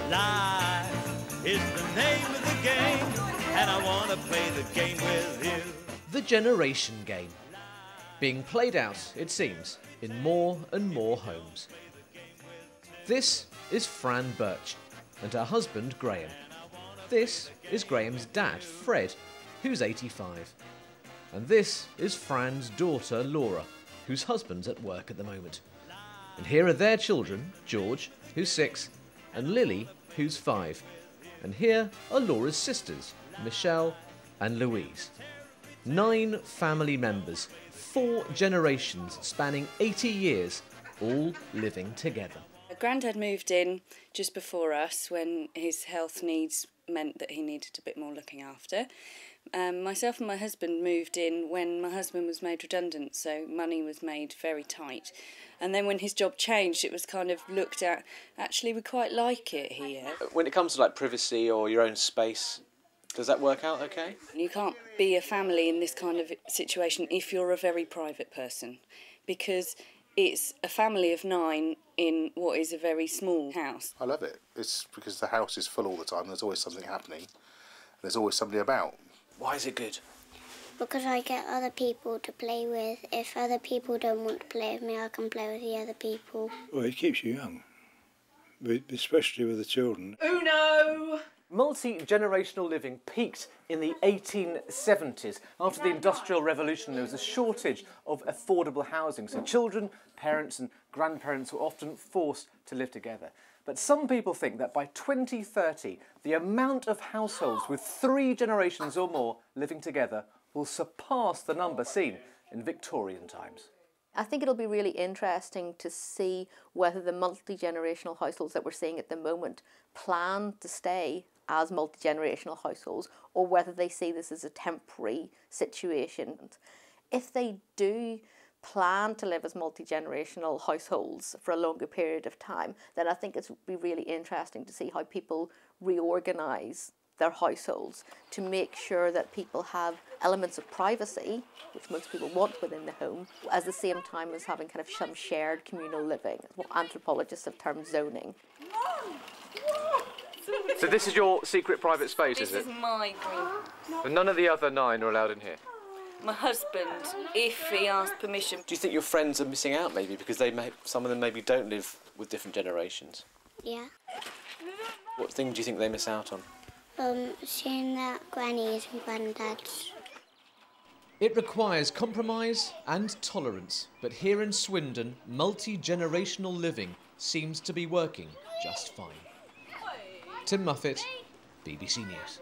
Life is the name of the game, and I want to play the game with you. The generation game. Being played out, it seems, in more and more homes. This is Fran Birch and her husband Graham. This is Graham's dad, Fred, who's 85. And this is Fran's daughter, Laura, whose husband's at work at the moment. And here are their children, George, who's 6, and Lily, who's 5. And here are Laura's sisters, Michelle and Louise. 9 family members, 4 generations spanning 80 years, all living together. Grandad moved in just before us when his health needs meant that he needed a bit more looking after. Myself and my husband moved in when my husband was made redundant, so money was made very tight. And then when his job changed, it was kind of looked at, actually we quite like it here. When it comes to like privacy or your own space, does that work out okay? You can't be a family in this kind of situation if you're a very private person, because it's a family of 9 in what is a very small house. I love it. It's because the house is full all the time. There's always something happening. There's always somebody about. Why is it good? Because I get other people to play with. If other people don't want to play with me, I can play with the other people. Well, it keeps you young, especially with the children. Uno! Multi-generational living peaked in the 1870s. After the Industrial Revolution, there was a shortage of affordable housing, so children, parents and grandparents were often forced to live together. But some people think that by 2030, the amount of households with 3 generations or more living together will surpass the number seen in Victorian times. I think it'll be really interesting to see whether the multi-generational households that we're seeing at the moment plan to stay as multi-generational households, or whether they see this as a temporary situation. If they do plan to live as multi-generational households for a longer period of time, then I think it would be really interesting to see how people reorganise their households to make sure that people have elements of privacy, which most people want within the home, at the same time as having kind of some shared communal living, what anthropologists have termed zoning. So this is your secret private space, is it? This is my room. And none of the other 9 are allowed in here? My husband, if he asked permission. Do you think your friends are missing out maybe because some of them maybe don't live with different generations? Yeah. What thing do you think they miss out on? Seeing that grannies and granddads. It requires compromise and tolerance, but here in Swindon, multi-generational living seems to be working just fine. Tim Muffet, BBC News.